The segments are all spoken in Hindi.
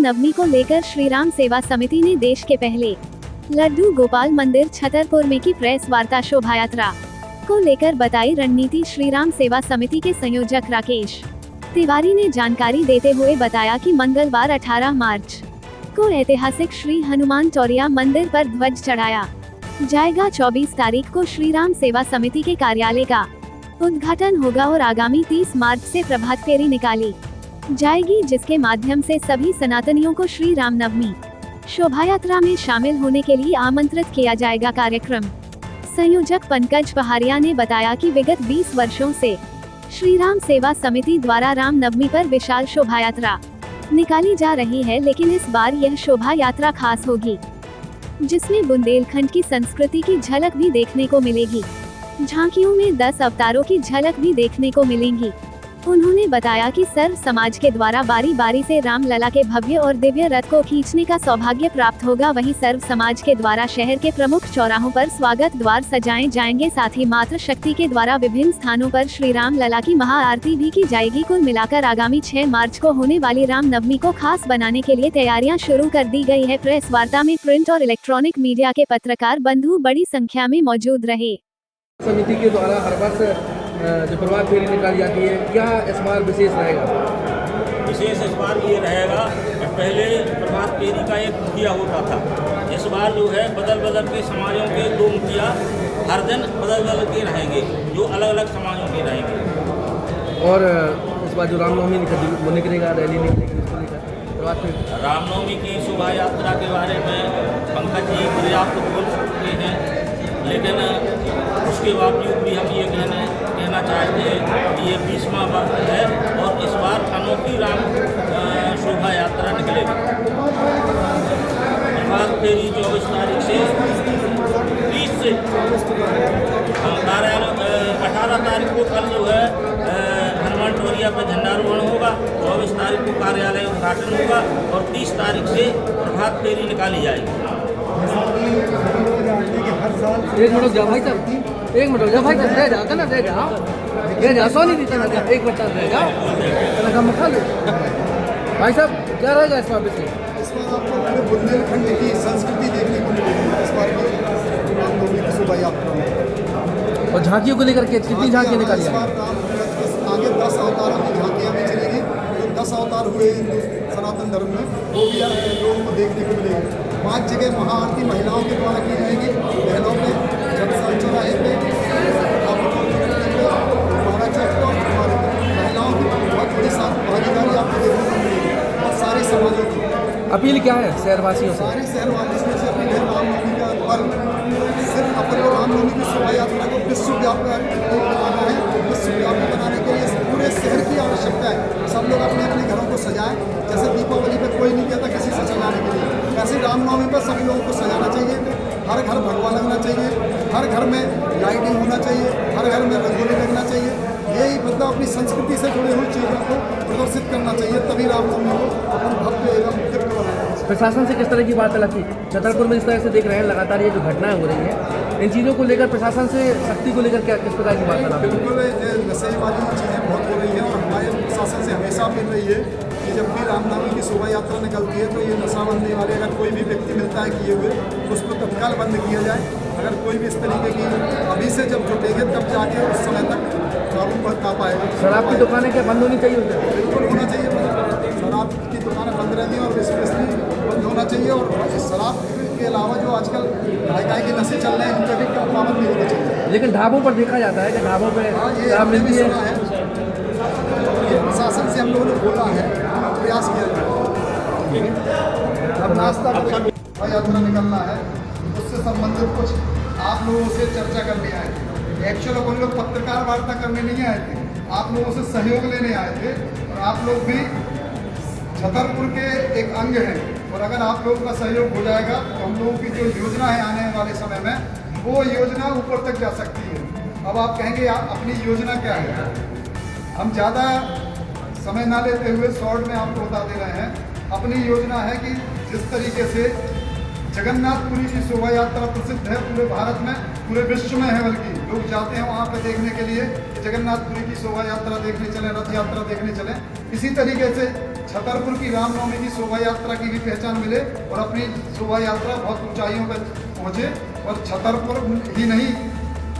रामनवमी को लेकर श्री राम सेवा समिति ने देश के पहले लड्डू गोपाल मंदिर छतरपुर में की प्रेस वार्ता। शोभा यात्रा को लेकर बताई रणनीति। श्री राम सेवा समिति के संयोजक राकेश तिवारी ने जानकारी देते हुए बताया कि मंगलवार 18 मार्च को ऐतिहासिक श्री हनुमान टोरिया मंदिर पर ध्वज चढ़ाया जाएगा। 24 तारीख को श्री राम सेवा समिति के कार्यालय का उद्घाटन होगा और आगामी 30 मार्च से प्रभात फेरी निकाली जाएगी, जिसके माध्यम से सभी सनातनियों को श्री रामनवमी शोभा यात्रा में शामिल होने के लिए आमंत्रित किया जाएगा। कार्यक्रम संयोजक पंकज पहाड़िया ने बताया कि विगत 20 वर्षों से श्री राम सेवा समिति द्वारा रामनवमी पर विशाल शोभा यात्रा निकाली जा रही है, लेकिन इस बार यह शोभा यात्रा खास होगी, जिसमें बुंदेलखंड की संस्कृति की झलक भी देखने को मिलेगी। झांकियों में 10 अवतारों की झलक भी देखने को मिलेंगी। उन्होंने बताया कि सर्व समाज के द्वारा बारी बारी से राम लला के भव्य और दिव्य रथ को खींचने का सौभाग्य प्राप्त होगा। वहीं सर्व समाज के द्वारा शहर के प्रमुख चौराहों पर स्वागत द्वार सजाए जाएंगे। साथ ही मातृ शक्ति के द्वारा विभिन्न स्थानों पर श्री राम लला की महाआरती भी की जाएगी। कुल मिलाकर आगामी 6 मार्च को होने वाली रामनवमी को खास बनाने के लिए तैयारियां शुरू कर दी गई है। प्रेस वार्ता में प्रिंट और इलेक्ट्रॉनिक मीडिया के पत्रकार बंधु बड़ी संख्या में मौजूद रहे। समिति के द्वारा हर वर्ष जो प्रभात फेरी निकाली जाती है, क्या इस बार विशेष रहेगा? विशेष इस बार ये रहेगा कि पहले प्रभात फेरी का एक मुखिया होता था। इस बार जो है बदल बदल के समाजों के 2 मुखिया हर दिन बदल के रहेंगे, जो अलग अलग समाजों के रहेंगे। और इस बार जो रामनवमी निकलेगा, रैली निकलेगी, उसको लेकर प्रभात फेरी रामनवमी की शोभा यात्रा के बारे में पंकज जी पर्याप्त बोल सकते हैं, लेकिन उसके बावजूद भी हम ये कहना चाहते हैं कि ये 20वां वर्ष है और इस बार अनोखी राम शोभा यात्रा निकलेगी। प्रभात फेरी 24 तारीख से 30 से 18 तारीख को कल जो है हनुमान टोरिया पर झंडारोहण होगा। 24 तारीख को कार्यालय उद्घाटन होगा और 30 तारीख से प्रभात फेरी निकाली जाएगी। एक मिनट जाओ भाई साहब, एक मिनट जाओ भाई साहब, रह जाओ ना, रह जाओ, सो नहीं देता ना, एक बच्चा रह जाओ ना, खा लो भाई साहब। क्या रहेगा इस बार विषय? इस बार आपको पूरे बुंदेलखंड की संस्कृति देखने को मिलेगी इस बार की रामनवमी की शोभा यात्रा में। और झांकियों को लेकर के कितनी झांकियाँ निकाली इस बार आगे 10 अवतारों की झांकियाँ भी चलेगी। जो 10 अवतार हुए हिंदू सनातन धर्म में, वो भी लोगों को देखने को मिलेगी। 5 जगह महाआरती महिलाओं के द्वारा की जाएगी। बहनों पे जगसाल चौराहे पे, महिलाओं की बहुत बड़ी भागीदारी आपको देखने को मिलेगी और सारे समाजों की। अपील क्या है शहरवासियों से? सारे शहरवासियों से अपनी रामनवमी का पर्व सिर्फ अपने रामनवमी की शोभा यात्रा को विश्वव्यापी बनाना है। विश्वव्यापी बनाने के लिए पूरे शहर की आवश्यकता है। सब लोग अपने अपने घरों को सजाएं। जैसे दीपावली पर कोई नहीं कहता किसी से सजाने के लिए, ऐसे रामनवमी पर सभी लोगों को सजाना चाहिए। हर घर भगवा लगना चाहिए, हर घर में लाइटिंग होना चाहिए, हर घर में रंगोली लगना चाहिए। यही मतलब अपनी संस्कृति से जुड़ी हुई चीज़ों को प्रदर्शित करना चाहिए, तभी रामनवमी को अपन भव्य एवं दिव्य बनाएंगे। प्रशासन से किस तरह की वार्तालाप की? छतरपुर में इस तरह से देख रहे हैं लगातार ये जो घटनाएं हो रही हैं, इन चीज़ों को लेकर प्रशासन से शक्ति को लेकर क्या किस प्रकार की वार्तालाप? बिल्कुल नशे वाली चीज़ें बहुत हो रही हैं और हमारे प्रशासन से हमेशा मिल रही है कि जब भी रामनवमी की शोभा यात्रा निकलती है तो ये नशा बनने वाले अगर कोई भी व्यक्ति मिलता है किए हुए, उसको तत्काल बंद किया जाए। अगर कोई भी इस तरीके की अभी से जब जुटेंगे तब जाके उस समय तक काबू पा पाएगा। शराब की दुकानें क्या बंद होनी चाहिए? बिल्कुल होना चाहिए। शराब की दुकानें बंद रहती हैं और स्पेशली बंद होना चाहिए। और शराब के अलावा जो आजकल गाय के नशे चल रहे हैं, उन पर भी पाबंदी होनी चाहिए। लेकिन ढाबों पर देखा जाता है कि ढाबों पर शराब मिलती है। ये प्रशासन से हम लोगों ने बोला है, प्रयास किया जाए। अब नाश्ता यात्रा निकलना है, उससे संबंधित कुछ आप लोगों से चर्चा करने आए थे। एक्चुअल हम लोग पत्रकार वार्ता करने नहीं आए थे, आप लोगों से सहयोग लेने आए थे। और आप लोग भी छतरपुर के एक अंग हैं और अगर आप लोगों का सहयोग हो जाएगा तो हम लोगों की जो योजना है आने वाले समय में, वो योजना ऊपर तक जा सकती है। अब आप कहेंगे अपनी योजना क्या है? हम ज़्यादा समय ना लेते हुए शॉर्ट में आपको बता दे रहे हैं। अपनी योजना है कि जिस तरीके से जगन्नाथपुरी की शोभा यात्रा प्रसिद्ध है पूरे भारत में, पूरे विश्व में है, बल्कि लोग जाते हैं वहाँ पे देखने के लिए कि जगन्नाथपुरी की शोभा यात्रा देखने चले, रथ यात्रा देखने चले। इसी तरीके से छतरपुर की रामनवमी की शोभा यात्रा की भी पहचान मिले और अपनी शोभा यात्रा बहुत ऊंचाइयों पर पहुँचे। और छतरपुर ही नहीं,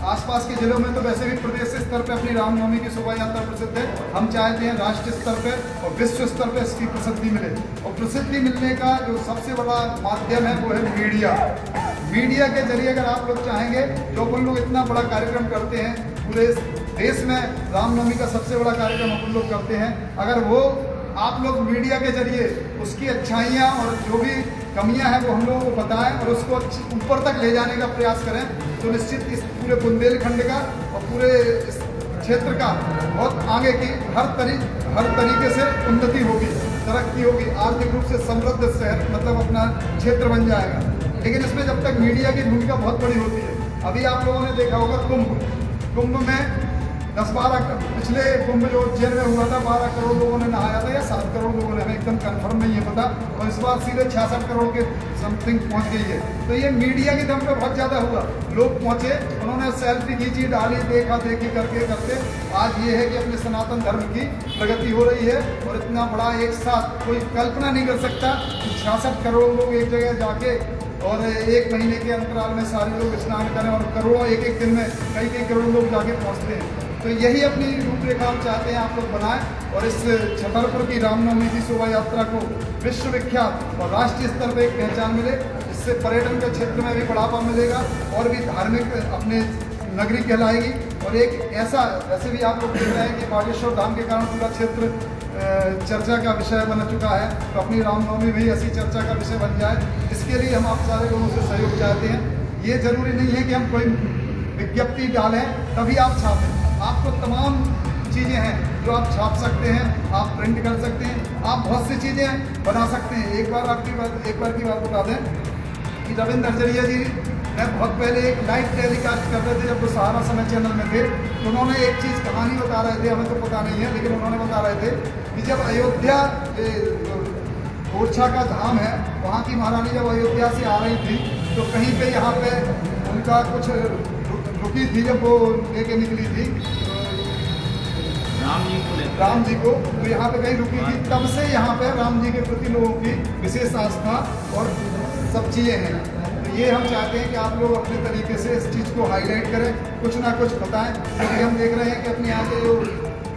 आसपास के जिलों में तो वैसे भी प्रदेश स्तर पर अपनी रामनवमी की शोभा यात्रा प्रसिद्ध है। हम चाहते हैं राष्ट्रीय स्तर पर और विश्व स्तर पर इसकी प्रसिद्धि मिले। और प्रसिद्धि मिलने का जो सबसे बड़ा माध्यम है वो है मीडिया। मीडिया के जरिए अगर आप लोग चाहेंगे, जो अपन लोग इतना बड़ा कार्यक्रम करते हैं पूरे देश में, रामनवमी का सबसे बड़ा कार्यक्रम अपन लोग करते हैं, अगर वो आप लोग मीडिया के जरिए उसकी अच्छाइयाँ और जो भी कमियां हैं वो हम लोगों को बताएं और उसको ऊपर तक ले जाने का प्रयास करें, तो निश्चित इस पूरे बुंदेलखंड का और पूरे इस क्षेत्र का बहुत आगे की हर तरीके से उन्नति होगी, तरक्की होगी, आर्थिक रूप से समृद्ध शहर मतलब अपना क्षेत्र बन जाएगा। लेकिन इसमें जब तक मीडिया की भूमिका बहुत बड़ी होती है। अभी आप लोगों ने देखा होगा कुंभ में 10-12 पिछले कुंभ जो उज्जैन में हुआ था 12 करोड़ लोगों ने नहाया था या 7 करोड़ लोगों ने, हमें एकदम कंफर्म नहीं है पता, और इस बार सीधे 66 करोड़ के समथिंग पहुंच गई है। तो ये मीडिया के दम पे बहुत ज़्यादा हुआ, लोग पहुंचे, उन्होंने सेल्फी खींची, डाली, देखा देखी करते आज ये है कि अपने सनातन धर्म की प्रगति हो रही है। और इतना बड़ा एक साथ कोई कल्पना नहीं कर सकता कि 66 करोड़ लोग एक जगह जाके और 1 महीने के अंतराल में सारे लोग स्नान करें और करोड़ों एक दिन में कई करोड़ लोग जाके पहुँचते हैं। तो यही अपनी रूपरेखा हम चाहते हैं आप लोग बनाएं और इस छतरपुर की रामनवमी की शोभा यात्रा को विश्वविख्यात और राष्ट्रीय स्तर पर एक पहचान मिले। इससे पर्यटन के क्षेत्र में भी बढ़ावा मिलेगा और भी धार्मिक अपने नगरी कहलाएगी। और एक ऐसा, वैसे भी आप लोग देख रहे हैं कि बागेश्वर धाम के कारण पूरा क्षेत्र चर्चा का विषय बन चुका है, तो अपनी रामनवमी भी ऐसी चर्चा का विषय बन जाए, इसके लिए हम आप सारे लोगों से सहयोग चाहते हैं। ये जरूरी नहीं है कि हम कोई विज्ञप्ति डालें तभी आप छापें, आपको तमाम चीज़ें हैं जो आप छाप सकते हैं, आप प्रिंट कर सकते हैं, आप बहुत सी चीज़ें बना सकते हैं। एक बार की बात बता दें कि रविंद्र अजरिया जी ने बहुत पहले एक लाइव टेलीकास्ट कर रहे थे जब वो सहारा समय चैनल में थे, तो उन्होंने एक चीज़ कहानी बता रहे थे, हमें तो पता नहीं है, लेकिन उन्होंने बता रहे थे कि जब अयोध्या ओरछा का धाम है, वहाँ की महारानी जब अयोध्या से आ रही थी तो कहीं पे यहाँ पे उनका कुछ रुकी थी, जब वो लेके निकली थी राम जी को, तो यहाँ पे कहीं रुकी थी। तब से यहाँ पे राम जी के प्रति लोगों की विशेष आस्था और सब चीज़ें हैं। तो ये हम चाहते हैं कि आप लोग अपने तरीके से इस चीज़ को हाईलाइट करें, कुछ ना कुछ बताएं, क्योंकि हम देख रहे हैं कि अपने यहाँ के जो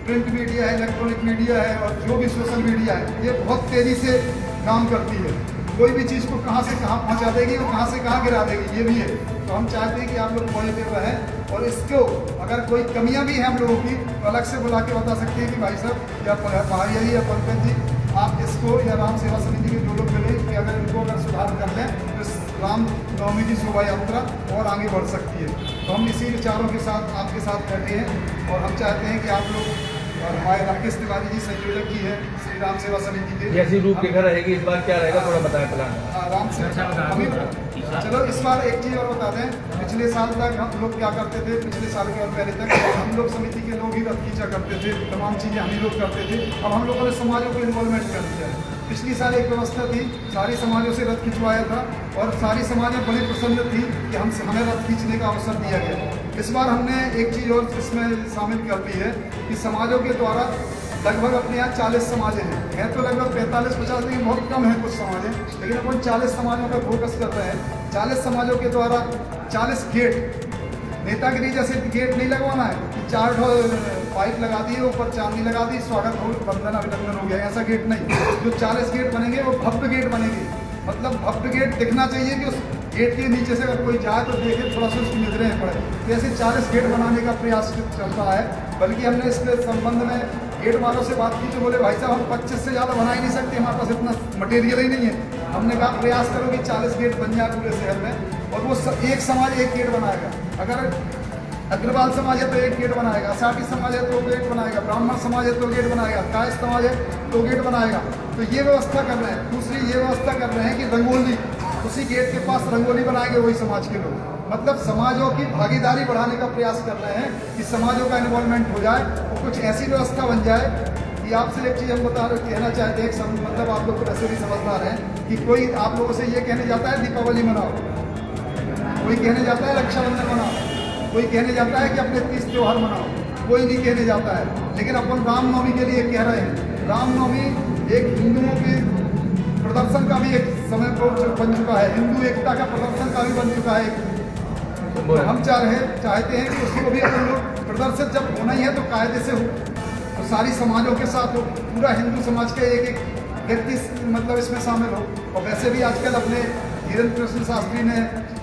प्रिंट मीडिया है, इलेक्ट्रॉनिक मीडिया है और जो भी सोशल मीडिया है, ये बहुत तेज़ी से काम करती है। कोई भी चीज़ को कहाँ से कहाँ पहुँचा देगी और कहाँ से कहाँ गिरा देगी, ये भी है। तो हम चाहते हैं कि आप लोग पॉजिटिव रहें और इसको अगर कोई कमियां भी हैं हम लोगों की तो अलग से बुला के बता सकते हैं कि भाई साहब या भाई या पंकज जी, आप इसको या राम सेवा समिति के जो लोग मिले कि अगर इनको अगर सुधार कर लें तो इस राम नवमी की शोभा यात्रा और आगे बढ़ सकती है। तो हम इसी विचारों के साथ आपके साथ बैठे हैं और हम चाहते हैं कि आप लोग, और हमारे राकेश तिवारी जी संयोजक जी है श्री राम सेवा समिति के, जैसी रूपरेखा रहेगी इस बार क्या रहेगा थोड़ा बताएं प्लान। राम सेवा चलो इस बार एक चीज़ और बता दें, पिछले साल तक हम लोग क्या करते थे, पिछले साल के और पहले तक हम लोग समिति के लोग ही रथ खींचा करते थे, तमाम चीज़ें हम ही लोग करते थे। अब हम लोगों ने समाजों को इन्वॉल्वमेंट कर दिया है। पिछली साल एक व्यवस्था थी, सारी समाजों से रथ खिंचवाया था और सारी समाजें बड़ी प्रसन्न थी कि हमें रथ खींचने का अवसर दिया गया। इस बार हमने एक चीज़ और इसमें शामिल कर दी है कि समाजों के द्वारा लगभग अपने यहाँ 40 समाजें हैं तो लगभग 45-50, लेकिन बहुत कम है कुछ समाजें, लेकिन अपन 40 समाजों पर फोकस कर रहे हैं। 40 समाजों के द्वारा 40 गेट, नेतागिरी जैसे गेट नहीं लगवाना है कि 4 पाइप लगा दिए, ऊपर चांदी लगा दी, स्वागत हो, वंदन अभिनंदन हो गया, ऐसा गेट नहीं। जो 40 गेट बनेंगे वो भव्य गेट बनेंगे, मतलब भव्य गेट दिखना चाहिए कि उस गेट के नीचे से अगर कोई जाए तो देखे, थोड़ा सा उसकी नजरें पड़े। तो ऐसे 40 गेट बनाने का प्रयास चल रहा है। बल्कि हमने इसके संबंध में गेट वालों से बात की तो बोले भाई साहब हम 25 से ज़्यादा बना ही नहीं सकते, हमारे पास इतना मटेरियल ही नहीं है। हमने कहा प्रयास करो कि 40 गेट बन जाए पूरे शहर में, और वो एक समाज एक गेट बनाएगा। अगर अग्रवाल समाज है तो एक गेट बनाएगा, साटी समाज है तो गेट बनाएगा, ब्राह्मण समाज है तो गेट बनाएगा, कायस्थ समाज है तो गेट बनाएगा। तो ये व्यवस्था कर रहे हैं। दूसरी ये व्यवस्था कर रहे हैं कि रंगोली, उसी गेट के पास रंगोली बनाएंगे वही समाज के लोग, मतलब समाजों की भागीदारी बढ़ाने का प्रयास कर रहे हैं कि समाजों का इन्वॉल्वमेंट हो जाए और कुछ ऐसी व्यवस्था बन जाए कि आपसे एक चीज़ हम कहना चाहते हैं, मतलब आप लोग ऐसे भी समझदार हैं कि कोई आप लोगों से ये कहने जाता है दीपावली मनाओ, कोई कहने जाता है रक्षाबंधन मनाओ, कोई कहने जाता है कि अपने तीज त्योहार मनाओ, कोई नहीं कहने जाता है। लेकिन अपन रामनवमी के लिए कह रहे हैं। रामनवमी एक हिंदुओं की प्रदर्शन का भी एक समय बन चुका है, हिंदू एकता का प्रदर्शन का भी बन चुका है। तो हम चाहते हैं कि उसको भी अपन लोग प्रदर्शित जब होना ही है तो कायदे से हो, तो सारी समाजों के साथ हो, पूरा हिंदू समाज के एक व्यक्ति मतलब इसमें शामिल हो। और वैसे भी आजकल अपने धीरेन्द्र कृष्ण शास्त्री ने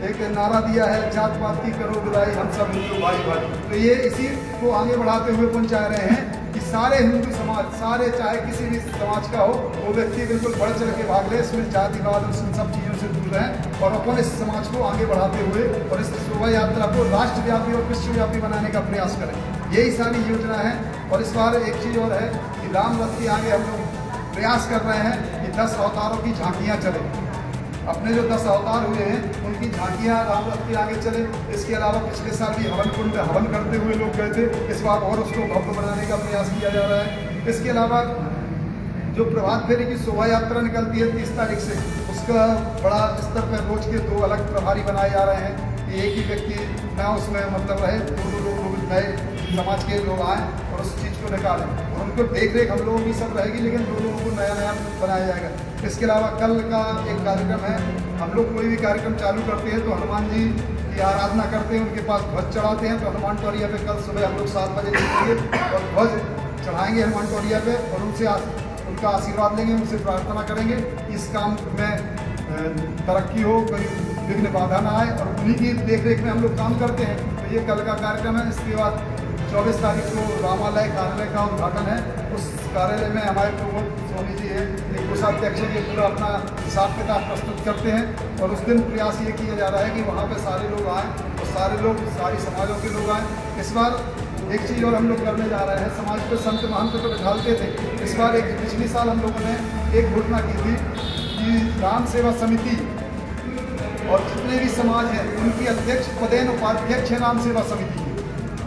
एक नारा दिया है, जात पात की करो विदाई, हम सब हिंदू भाई भाई। तो ये इसी को आगे बढ़ाते हुए अपन चाह रहे हैं कि सारे हिंदू समाज, सारे चाहे किसी भी समाज का हो, वो व्यक्ति बिल्कुल बढ़ चढ़ के भाग ले, इसमें जातिवाद और इन सब चीज़ों से दूर रहें और अपन इस समाज को आगे बढ़ाते हुए और इस शोभा यात्रा को राष्ट्रव्यापी और विश्वव्यापी बनाने का प्रयास करें। यही सारी योजना है। और इस बार एक चीज़ और है कि राम रथ के आगे हम लोग प्रयास कर रहे हैं कि 10 अवतारों की झांकियाँ चले। अपने जो 10 अवतार हुए हैं उनकी झांकियाँ राम रथ के आगे चले। इसके अलावा पिछले साल भी हवन कुंड में हवन करते हुए लोग गए थे, इस बार और उसको भव्य बनाने का प्रयास किया जा रहा है। इसके अलावा जो प्रभात फेरी की शोभा यात्रा निकलती है 30 तारीख से, उसका बड़ा स्तर पर रोज के 2 अलग प्रभारी बनाए जा रहे हैं कि एक ही व्यक्ति ना उसमें मतलब रहे, 2 लोग नए समाज के लोग आएँ और उस चीज़ को निकालें और उनको देख रेख हम लोगों की सब रहेगी, लेकिन 2 लोगों को नया नया बनाया जाएगा। इसके अलावा कल का एक कार्यक्रम है, हम लोग कोई भी कार्यक्रम चालू करते हैं तो हनुमान जी की आराधना करते हैं, उनके पास ध्वज चढ़ाते हैं। तो हनुमान टोरिया पे कल सुबह हम लोग 7 बजे निकलेंगे और ध्वज चढ़ाएंगे हनुमान टोरिया पे और उनसे उनका आशीर्वाद लेंगे, उनसे प्रार्थना करेंगे कि इस काम में तरक्की हो, कोई विघ्न बाधा ना आए और उन्हीं की देख रेख में हम लोग काम करते हैं। तो ये कल का कार्यक्रम है। इसके बाद 24 तारीख को रामालय कार्यालय का उद्घाटन है। उस कार्यालय में हमारे प्रमोद सोनी जी है, एक कोषाध्यक्ष ये पूरा अपना हिसाब किताब प्रस्तुत करते हैं और उस दिन प्रयास ये किया जा रहा है कि वहाँ पे सारे लोग आएँ और सारे लोग सारी समाजों के लोग आएँ। इस बार एक चीज़ और हम लोग करने जा रहे हैं, समाज पे संत महंत तो बिठाते थे, इस बार पिछले साल हम लोगों ने एक घोषणा की थी कि राम सेवा समिति और जितने भी समाज हैं उनकी अध्यक्ष पदेन उपाध्यक्ष है राम सेवा समिति की।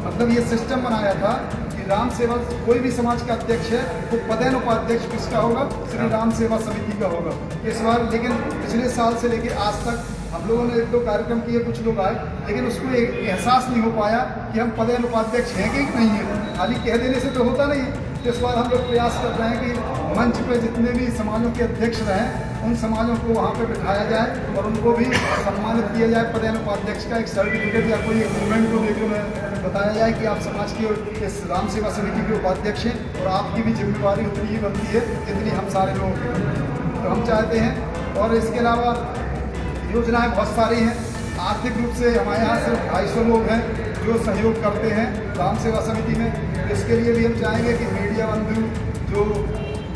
मतलब ये सिस्टम बनाया था कि राम सेवा कोई भी समाज का अध्यक्ष है वो पदेन उपाध्यक्ष किसका होगा, श्री राम सेवा समिति का होगा। इस बार लेकिन पिछले साल से लेकर आज तक हम लोगों ने 1-2 कार्यक्रम किए, कुछ लोग आए, लेकिन उसको एक एहसास नहीं हो पाया कि हम पदेन उपाध्यक्ष हैं कि नहीं है। खाली कह देने से तो होता नहीं है। तो इस बार हम लोग प्रयास कर रहे हैं कि मंच पे जितने भी समाजों के अध्यक्ष रहें उन समाजों को वहाँ पे बिठाया जाए और उनको भी सम्मानित किया जाए। पदेन उपाध्यक्ष का एक सर्टिफिकेट या कोई एक मूवमेंट को लेकर बताया जाए कि आप समाज की इस राम सेवा समिति के उपाध्यक्ष हैं और आपकी भी जिम्मेवारी उतनी ही बनती है जितनी हम सारे लोग तो हम चाहते हैं। और इसके अलावा योजनाएं बहुत सारी हैं। आर्थिक रूप से हमारे यहाँ सिर्फ 250 लोग हैं जो सहयोग करते हैं राम सेवा समिति में। इसके लिए भी हम चाहेंगे कि मीडिया बंधु जो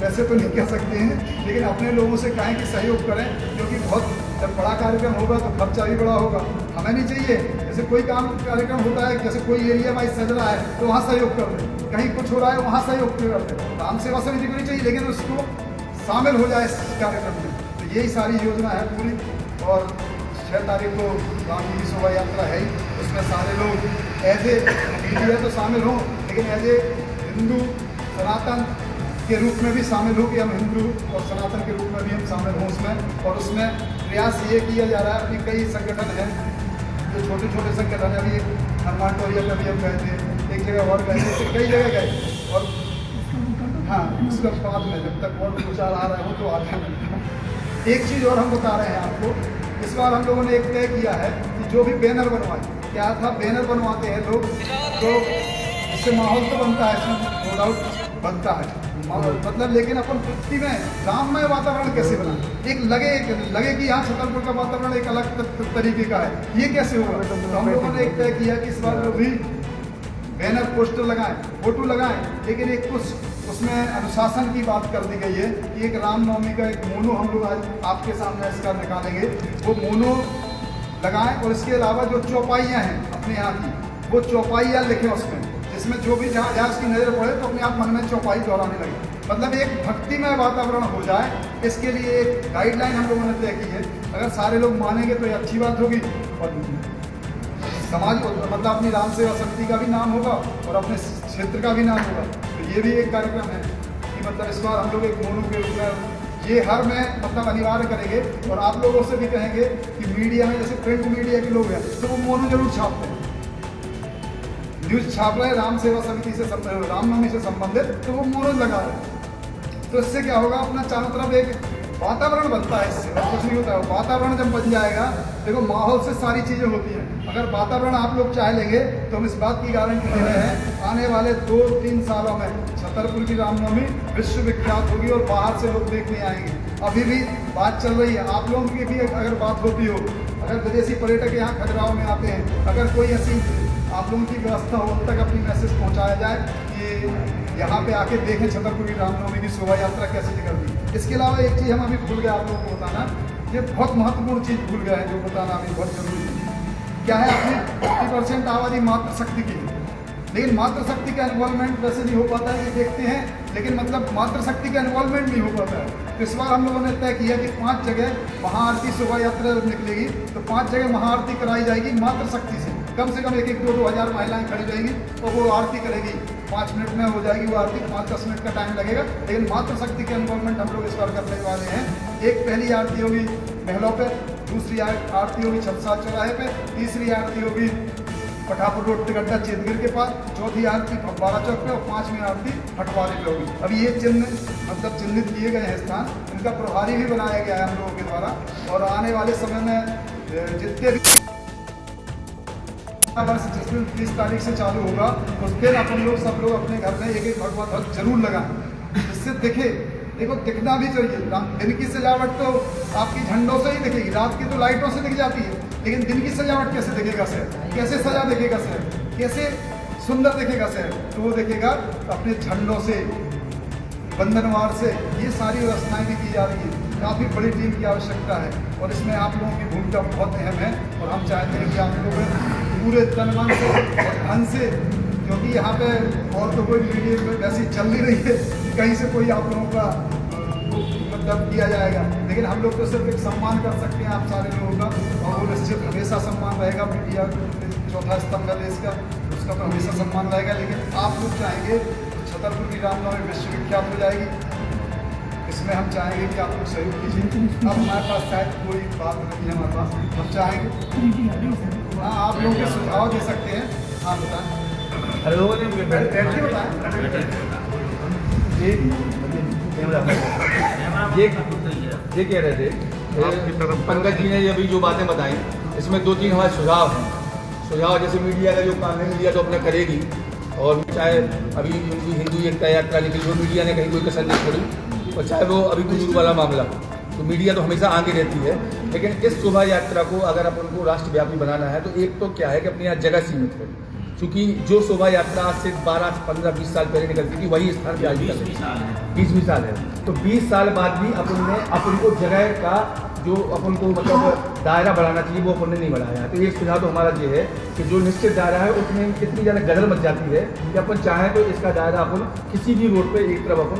वैसे तो नहीं कह सकते हैं, लेकिन अपने लोगों से कहें कि सहयोग करें, क्योंकि बहुत जब बड़ा कार्यक्रम होगा तो खर्चा भी बड़ा होगा। हमें नहीं चाहिए जैसे कोई कार्यक्रम होता है, जैसे कोई एरिया वाइज सज रहा है तो वहाँ सहयोग कर दें, कहीं कुछ हो रहा है वहाँ सहयोग कर दें। राम सेवा समिति को नहीं चाहिए, लेकिन उसको शामिल हो जाए इस कार्यक्रम में। तो यही सारी योजना है पूरी। और 6 तारीख को राम जी की शोभा यात्रा है ही, उसमें सारे लोग एज ए मीडिया तो शामिल हों, लेकिन एज ए हिंदू सनातन के रूप में भी शामिल हो कि हम हिंदू और सनातन के रूप में भी हम शामिल हों उसमें। और उसमें प्रयास ये किया जा रहा है, अभी कई संगठन हैं जो छोटे छोटे संगठन हैं। अभी हनुमान टोरिया पर भी हम गए थे, एक जगह और गए थे, कई जगह गए। और हाँ, उसका बाद में जब तक और विचार आ रहा है वो तो आ रहा। एक चीज़ और हम बता रहे हैं आपको, इस बार हम लोगों ने एक तय किया है कि जो भी बैनर बनवाए, क्या था बैनर बनवाते हैं लोग तो इससे माहौल तो बनता है, इसमें नो डाउट बनता है मतलब, लेकिन अपन पृथ्वी में राममय वातावरण कैसे बनाए, एक लगे कि यहाँ छतरपुर का वातावरण एक अलग तरीके का है, ये कैसे होगा। तो हम लोगों ने एक तय किया कि इस बार जो भी बैनर पोस्टर लगाएं, फोटो लगाएं, लेकिन एक कुछ उसमें अनुशासन की बात कर दी गई है कि एक रामनवमी का एक मोनो हम लोग आज आपके सामने इसका निकालेंगे, वो मोनो लगाएं। और इसके अलावा जो चौपाइयाँ हैं अपने यहाँ की, वो चौपाइयाँ लिखें उसमें, जिसमें जो भी जहाँ उसकी नज़र पड़े तो अपने आप मन में चौपाई दोहराने लगे, मतलब एक भक्तिमय वातावरण हो जाए। इसके लिए एक गाइडलाइन हम लोगों ने तय की है। अगर सारे लोग मानेंगे तो ये अच्छी बात होगी और समाज मतलब अपनी राम सेवा समिति का भी नाम होगा और अपने क्षेत्र का भी नाम होगा। तो ये भी एक कार्यक्रम है कि कि मतलब इस बार हम लोग एक मोनू के रूप में ये हर में मतलब अनिवार्य करेंगे। और आप लोगों से भी कहेंगे कि मीडिया में जैसे प्रिंट मीडिया के लोग हैं तो वो मोनू जरूर छापते हैं, न्यूज़ छाप रहे हैं राम सेवा समिति से रामनवमी से संबंधित, तो वो मोनू लगा रहे हैं। तो इससे क्या होगा, अपना चारों तरफ एक वातावरण बनता है, इससे और कुछ नहीं होता है। वातावरण जब बन जाएगा, देखो माहौल से सारी चीज़ें होती हैं। अगर वातावरण आप लोग चाह लेंगे तो हम इस बात की गारंटी दे रहे हैं, आने वाले 2-3 सालों में छतरपुर की रामनवमी विश्वविख्यात होगी और बाहर से लोग देखने आएंगे। अभी भी बात चल रही है, आप लोगों की भी अगर बात होती हो, अगर विदेशी पर्यटक यहाँ खजुराहो में आते हैं, अगर कोई ऐसी आप लोगों की व्यवस्था हो, तब तक अपनी मैसेज पहुँचाया जाए कि यहाँ पे आके देखें छतरपुर की रामनवमी की शोभा यात्रा कैसे निकलती। इसके अलावा एक चीज़ हम अभी भूल गए आप लोगों को बताना, ये बहुत महत्वपूर्ण चीज़ भूल गए हैं जो बताना अभी बहुत जरूरी है। क्या है, अपनी 50% आबादी मातृशक्ति की है, लेकिन मातृशक्ति का इन्वॉल्वमेंट वैसे नहीं हो पाता है, ये देखते हैं, लेकिन मतलब मातृशक्ति का इन्वॉल्वमेंट नहीं हो पाता है। तो इस बार हम लोगों ने तय किया कि 5 जगह महाआरती शोभा यात्रा निकलेगी, तो 5 जगह महाआरती कराई जाएगी मातृशक्ति से। कम 2-2 हज़ार महिलाएं खड़ी रहेंगी और वो आरती करेगी, 5 मिनट में हो जाएगी वो आरती, 5-10 मिनट का टाइम लगेगा, लेकिन मातृशक्ति के इन्वॉल्वमेंट हम लोग इस बार करने वाले हैं। एक पहली आरती होगी महलों पे, दूसरी आरती होगी छतसाल चौराहे पे, तीसरी आरती होगी पठापुर रोड टिकट्टा चेतगिर के पास, चौथी आरती फव्वारा चौक पे और 5वीं आरती हटवारे पे होगी। अभी ये चिन्ह मतलब चिन्हित किए गए हैं स्थान, इनका प्रभारी भी बनाया गया है हम लोगों के द्वारा। और आने वाले समय में जितने भी वर्ष जिस दिन 30 तारीख से चालू होगा, उस दिन अपन लोग सब लोग अपने घर में एक भगवा ध्वज जरूर लगाएं, जिससे दिखे। देखो दिखना भी चाहिए, दिन की सजावट तो आपकी झंडों से ही दिखेगी, रात की तो लाइटों से दिख जाती है, लेकिन दिन की सजावट कैसे दिखेगा शहर, कैसे सजा दिखेगा शहर, कैसे सुंदर दिखेगा शहर, तो वो दिखेगा अपने झंडों से, बंधनवार से। ये सारी व्यवस्थाएं भी की जा रही है, काफ़ी बड़ी टीम की आवश्यकता है और इसमें आप लोगों की भूमिका बहुत अहम है। और हम चाहते हैं कि आप लोग पूरे तन-मन से और धन से, क्योंकि यहाँ पे और तो कोई मीडिया में वैसी चल नहीं रही है, कहीं से कोई आप लोगों का मतलब किया जाएगा, लेकिन हम लोग तो सिर्फ एक सम्मान कर सकते हैं आप सारे लोगों का, और वो निश्चित हमेशा सम्मान रहेगा। मीडिया चौथा स्तंभ है देश का, उसका तो हमेशा सम्मान रहेगा, लेकिन आप लोग चाहेंगे छतरपुर की रामनवमी विश्वविख्यात हो जाएगी, इसमें हम चाहेंगे कि आप लोग सहयोग कीजिए। अब हमारे पास शायद कोई बात नहीं है, हमारे पास हम चाहेंगे, हाँ आप लोग के सुझाव दे सकते हैं। हाँ बताएं, बैठिए ये कह रहे थे पंकज जी ने अभी जो बातें बताई, इसमें 2-3 हमारे सुझाव हैं। सुझाव जैसे मीडिया का जो काम है, मीडिया तो अपना करेगी, और चाहे अभी हिंदू एकता यात्रा निकली, वो मीडिया ने कहीं कोई कसर नहीं छोड़ी, और चाहे वो अभी कुजूर वाला मामला हो, तो मीडिया तो हमेशा आगे रहती है। लेकिन इस शोभा यात्रा को अगर अपन को राष्ट्रव्यापी बनाना है, तो एक तो क्या है कि अपनी यहाँ जगह सीमित है, क्योंकि जो शोभा यात्रा आज से 12, 15, 20 साल पहले निकलती थी, वही स्थान पे आज भी 20 साल है। तो 20 साल बाद भी अपन को जगह का जो अपन को मतलब दायरा बढ़ाना चाहिए, वो अपन ने नहीं बढ़ाया। तो एक सुझाव तो हमारा ये है कि जो निश्चित दायरा है उसमें इतनी ज़्यादा गदल मच जाती है कि अपन चाहें तो इसका दायरा अपन किसी भी रोड पे एक तरफ अपन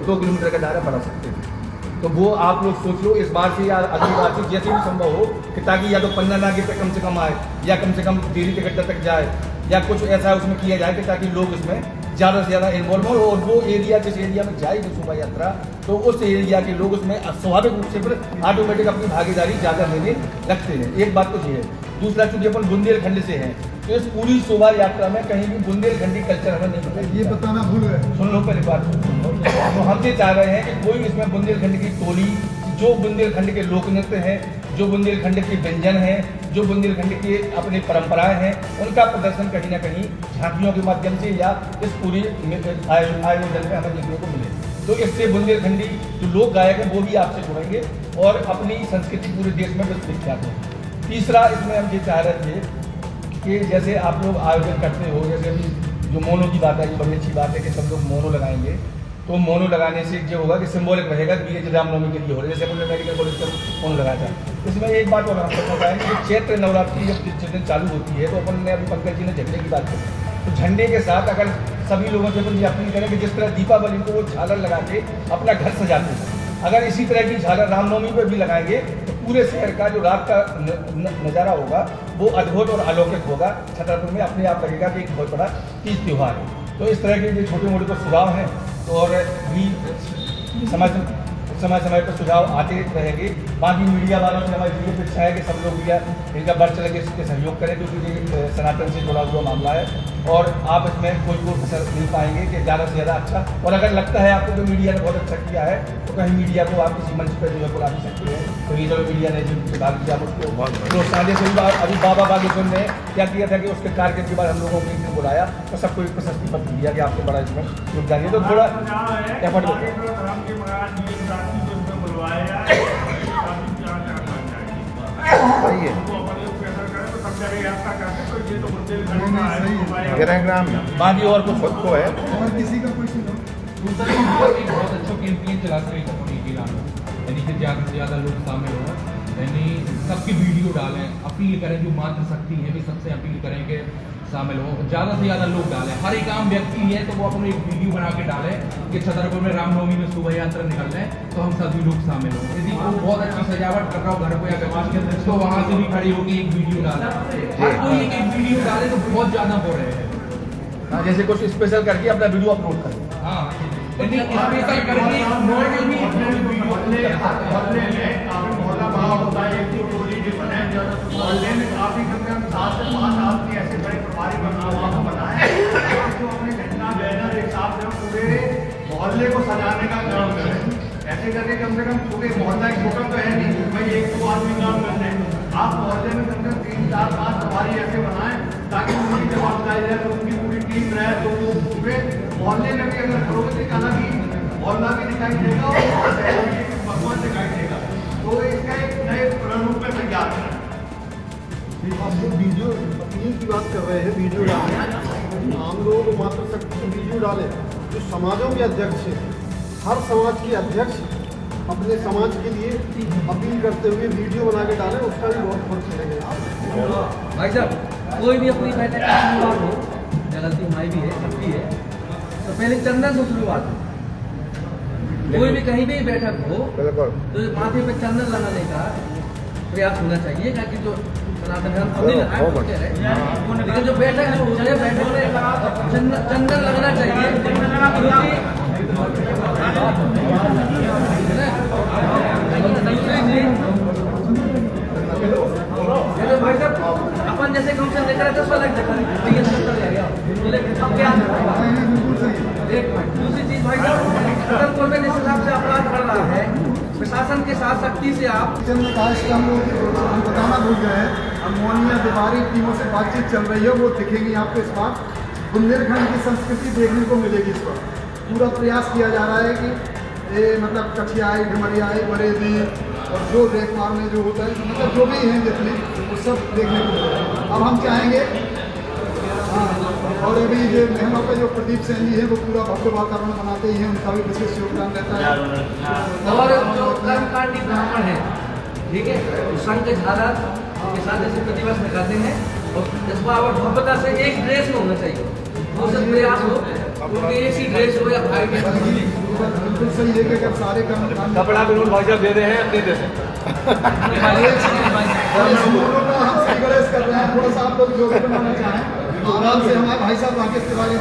2 किलोमीटर का दायरा बढ़ा सकते हैं। तो वो आप लोग सोच लो इस बार से या अगली बार से जैसे भी संभव हो, कि ताकि या तो पन्ना नाके पे कम से कम आए, या कम से कम दिल्ली टिकट तक जाए, या कुछ ऐसा उसमें किया जाए कि ताकि लोग इसमें ज़्यादा से ज़्यादा इन्वॉल्व हो, और वो एरिया जिस एरिया में जाएगी शोभा यात्रा, तो उस एरिया के लोग उसमें स्वाभाविक रूप से फिर ऑटोमेटिक अपनी भागीदारी ज़्यादा लेने लगते हैं। एक बात तो ये है। दूसरा, चूंकि अपन बुंदेलखंड से हैं, तो इस पूरी शोभा यात्रा में कहीं भी बुंदेलखंडी कल्चर हमें नहीं पता, ये बताना भूल गए। सुन लो पहली बात। तो हम ये चाह रहे हैं कि कोई इसमें बुंदेलखंड की टोली, जो बुंदेलखंड के लोक नृत्य हैं, जो बुंदेलखंड के व्यंजन हैं, जो बुंदेलखंड की अपनी परंपराएं हैं, उनका प्रदर्शन कहीं ना कहीं झांकियों के माध्यम से या इस पूरी आयोजन में हमें देखने को मिले। तो इससे बुंदेलखंडी जो लोक गायक हैं वो भी आपसे जुड़ेंगे और अपनी संस्कृति पूरे देश में विख्यात है। तीसरा, इसमें हम ये चाह रहे थे कि जैसे आप लोग आयोजन करते हो, जैसे अभी जो मोनो की बात है, ये बड़ी अच्छी बात है कि सब लोग मोनो लगाएंगे। तो मोनो लगाने से जो होगा कि सिंबॉलिक रहेगा कि ये रामनवमी के लिए हो रहा है, जैसे अपने मेडिकल कॉलेज का मोनो लगाया था। इसमें एक बात और हम बताना चाहेंगे कि चैत्र नवरात्रि जब जिस दिन चालू होती है, तो अपन ने अभी पंकज जी ने झंडे की बात की, तो झंडे के साथ अगर सभी लोगों से अपन ये अपील करें कि जिस तरह दीपावली को वो झालर लगा के अपना घर सजाते हैं, अगर इसी तरह की झालर रामनवमी पर भी लगाएंगे, तो पूरे शहर का जो रात का नज़ारा होगा वो अद्भुत और अलौकिक होगा। छतरपुर में अपने आप लगेगा कि एक बहुत बड़ा तीज त्यौहार है। तो इस तरह के जो छोटे मोटे तो सुझाव हैं और भी समय पर सुझाव आते रहेंगे। बाकी मीडिया वालों से हमारी ये इच्छा है कि सब लोग मीडिया इनका बढ़ चढ़ के इसके सहयोग करें, क्योंकि ये सनातन से जुड़ा हुआ मामला है और आप इसमें कोई कसर नहीं पाएंगे कि ज़्यादा से ज़्यादा अच्छा। और अगर लगता है आपको कि मीडिया ने बहुत अच्छा किया है तो कहीं मीडिया को आप किसी मंच पर जो है बुला भी सकते हैं। तो ये जो मीडिया ने जो भाग किया उसको प्रोत्साहन से अभी बाबा बागेश्वर ने क्या किया था कि उसके कार्यक्रम के बाद हम लोगों को एक दिन बुलाया तो सबको एक प्रशस्ति पत्र दिया कि आपसे बड़ा इसमें योगदान है। तो थोड़ा एफर्ट बाकी और कुछ खुद को है और किसी का कुछ नहीं। बहुत अच्छा कैंपेन चलाते हैं कपड़े के नाम, यानी कि ज़्यादा से ज़्यादा लोग शामिल हों, यानी सबकी वीडियो डालें, अपील करें, जो मातृशक्ति है भी सबसे अपील करें कि शामिल हो, ज़्यादा से ज़्यादा लोग डालें। हर एक आम व्यक्ति है तो वो अपने एक वीडियो बना के डालें कि छतरपुर में रामनवमी में शोभा यात्रा निकल रहे हैं तो हम सभी लोग शामिल हों। यदि वो बहुत अच्छी सजावट कर रहा हो घर को या समाज के अंदर तो वहाँ से भी खड़ी होकर एक वीडियो डालें। हर कोई एक वीडियो डाले तो बहुत ज़्यादा हो रहे हैं। हाँ, जैसे कुछ स्पेशल करके अपना वीडियो अपलोड करें। हाँ, स्पेशल करके नॉर्मल भी मोहल्ला बड़ा होता है, एक टोली भी बने मोहल्ले में काफी कम से कम 7 से 5 आदमी ऐसे बड़े प्रभारी बनाए जो अपने झंडा बैनर एक साथ जो पूरे मोहल्ले को सजाने का काम करें। ऐसे करके कम से कम पूरे मोहल्ला एक छोटा तो है नहीं भाई 1-2 आदमी काम करते हैं, आप मोहल्ले में कम से कम 3-4-5 प्रभारी ऐसे बनाएं ताकि उनकी जवाबदारी है, तो उनकी पूरी टीम रहे तो वो पूरे मोहल्ले में भी अगर करोगे तो हालांकि मोहल्ला भी दिखाई देगा और भगवान दिखाई देगा। तो इसका एक नए रूप में तैयार है। आप जो वीडियो अपील की बात कर रहे हैं, वीडियो डालें, आम लोगों को मातृशक्ति वीडियो डालें। जो समाजों के अध्यक्ष हैं, हर समाज के अध्यक्ष अपने समाज के लिए अपील करते हुए वीडियो बना के डालें, उसका भी बहुत फर्क पड़ेगा। भाई साहब कोई भी अपनी बैठक की शुरुआत हो, गलती हमारी भी है, सबकी है, तो पहले चंदन से शुरुआत हो। कोई भी कहीं भी बैठक हो तो माथे पे चंदन लगाने का प्रयास होना चाहिए, ताकि जो सनातन धर्म हम नहीं बोलते रहे, लेकिन जो बैठक जो चले बैठक में चंदन लगना चाहिए, क्योंकि भाई साहब अपन जैसे फंक्शन लेकर 10 वाला दूसरी चीज भाई साहब छतरपुर में जिस हिसाब से अपराध बढ़ रहा है, प्रशासन के साथ सख्ती से आप ने कहा इसका हम बताना भूल गए हैं। अमोनिया दीवारी टीमों से बातचीत चल रही है, वो दिखेगी आपको इस बार। बुंदेलखंड की संस्कृति देखने को मिलेगी। इस पर पूरा प्रयास किया जा रहा है कि ये मतलब कठियाई, डुमरियाई, बरेली और जो देखभाल में जो होता है, मतलब जो भी हैं जितने, वो सब देखने को मिलेगा। अब हम चाहेंगे और अभी ये मेहमा पे जो प्रदीप सेन जी हैं वो पूरा भव्य वातावरण बनाते ही हैं, उनका भी विशेष योगदान रहता है। और जो कर्मकांडी ब्राह्मण है, ठीक है, संघ झाला के साथ जैसे प्रतिवर्ष निकालते हैं और जज्बावट भव्यता से एक ड्रेस में होना चाहिए, वो सब प्रयास हो क्योंकि एक ही ड्रेस हो या भाई बिल्कुल सही है कि अगर सारे कर्मकांड कपड़ा विनोद भाई साहब दे रहे हैं, दे देते कर रहे हैं, थोड़ा सा आप लोग जो भी बनाना चाहें आराम से। हमारे भाई साहब राकेश तिवारी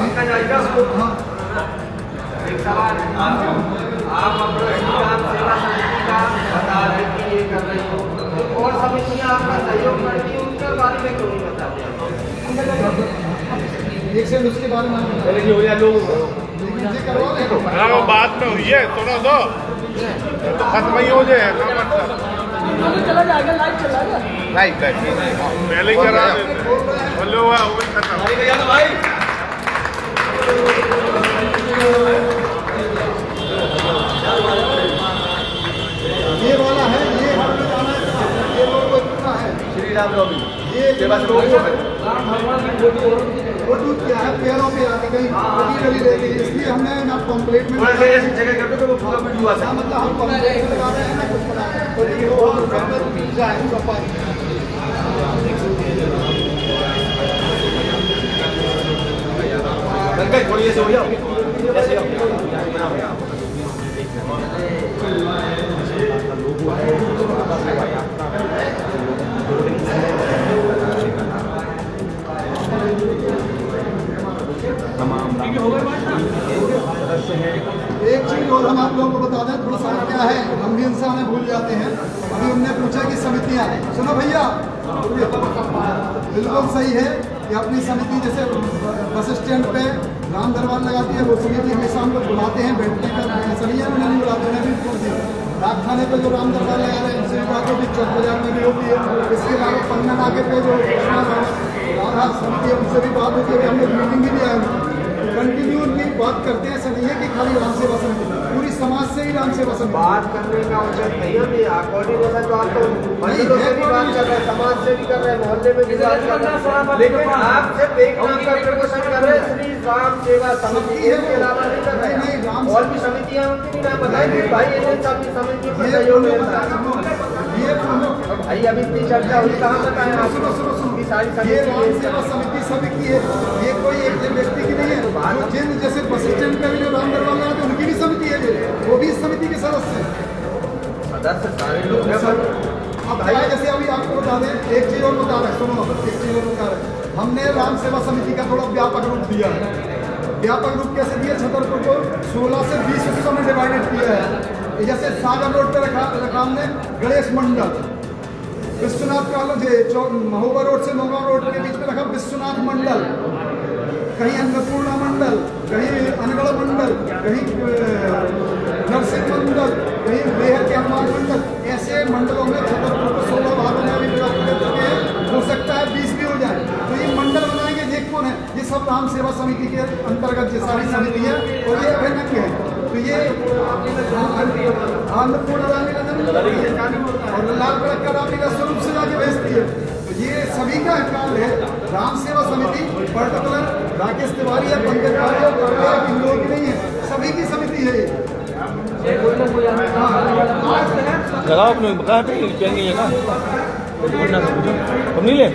एक सवाल आप अपना श्रीराम सेवा समिति का बता रहे कि ये कर रही हो, तो और समितियाँ आपका सहयोग करती हैं, उनके बारे में क्यों नहीं बताते? एक से उसके बारे में पहले जो हो जाए लोग करवा रहे हैं। बात में हुई है, सुनो दो तो खत्म ही हो जाए। चला जाएगा, लाइव चला जाएगा। लाइव पहले ही करा बोले हुआ खत्म। भाई ये वाला है, ये हमें जाना है, ये लोग को इतना है। श्री राम नवमी ये सेवा लोग राम भगवान की फोटो और फोटो क्या है, पैरों पे आके कहीं गली रहती है, इसलिए हमने ना पम्पलेट में थोड़ा सा ऐसी जगह करते तो वो पूरा वीडियो आ हाँ, मतलब हम पम्पलेट में लगा रहे हैं ना कुछ बना रहे हैं, तो ये वो जाए उसका थोड़ी ऐसे हो जाओ, ऐसे होगा और हम आप लोगों को बता दें, थोड़ा सा क्या है, हम भी इंसान है, भूल जाते हैं। अभी उनने पूछा कि समितियाँ, सुनो भैया, बिल्कुल सही है कि अपनी समिति जैसे बस स्टैंड पे राम दरबार लगाती है, वो समिति हमेशा हम लोग बुलाते हैं, बैठने का ऐसा नहीं है, उन्हें नहीं बुलाते, उन्हें भी बोल दिया। डाकखाने पे जो राम दरबार लगा रहे हैं, उनसे भी बात होती, चौक बाजार में भी होती है। इसके अलावा पन्ना नाके पे जो राधा समिति है, उनसे भी बात होती है। हम लोग मीटिंग भी लिया है, कंटिन्यू उनकी बात करते हैं। ऐसा नहीं है कि खाली राम सेवा समिति, पूरी समाज से ही राम सेवा समिति बात करने का उचित नहीं है। अभी अकॉर्डिंग होता तो आप तो मंदिरों से भी बात कर रहे हैं, समाज से भी कर रहे हैं, मोहल्ले में भी बात कर रहे हैं, लेकिन आप सिर्फ एक नाम का प्रमोशन कर रहे हैं, श्री राम सेवा समिति, इसके अलावा नहीं कर रहे हैं। और भी समितियाँ उनकी भी नाम बताएंगे भाई, इन्हें सभी समितियों पर सहयोग मिलता है। भाई अभी इतनी चर्चा हुई, कहाँ बताएं आप? सारी सेवा समिति सभी की है, ये कोई एक व्यक्ति की नहीं है। जो जिन जैसे बस स्टैंड पे भी जो राम दरबार लगा थे, उनकी भी समिति है, वो भी इस समिति के सदस्य हैं। सदस्य सारे लोग हैं। अब भाई जैसे अभी आपको बता दें, एक चीज और बता रहे, सुनो, एक चीज और बता रहे, हमने राम सेवा समिति का थोड़ा व्यापक रूप दिया है। व्यापक रूप कैसे दिया? छतरपुर को 16 से 20 हिस्सों में डिवाइडेड किया है। जैसे सागर रोड पे रखा हमने गणेश मंडल, विश्वनाथ कॉलेज महोबा रोड से नौगांव रोड के बीच में रखा विश्वनाथ मंडल, कहीं अन्नपूर्णा मंडल, कहीं अनगढ़ मंडल, कहीं नरसिंह मंडल, कहीं बेहर के हनुमान मंडल। ऐसे मंडलों में छतरपुर को 16 भागों में अभी विभाजित कर चुके हैं। हो सकता है 20 भी हो जाए, तो ये मंडल बनाएंगे। ये कौन है? ये सब राम सेवा समिति के अंतर्गत ये सारी समिति है, और ये अभिनंग है। तो ये अन्नपूर्णा रामलीला और लालगढ़ का रामलीला स्वरूप से जाके भेजती है। तो ये सभी का काम है। राम सेवा समिति पर्टिकुलर राकेश तिवारी है, पंकज तिवारी इन लोगों की नहीं है, सभी की समिति है ये। लगाओ अपने कहाँ पे क्या नहीं है ना, तुम नहीं ले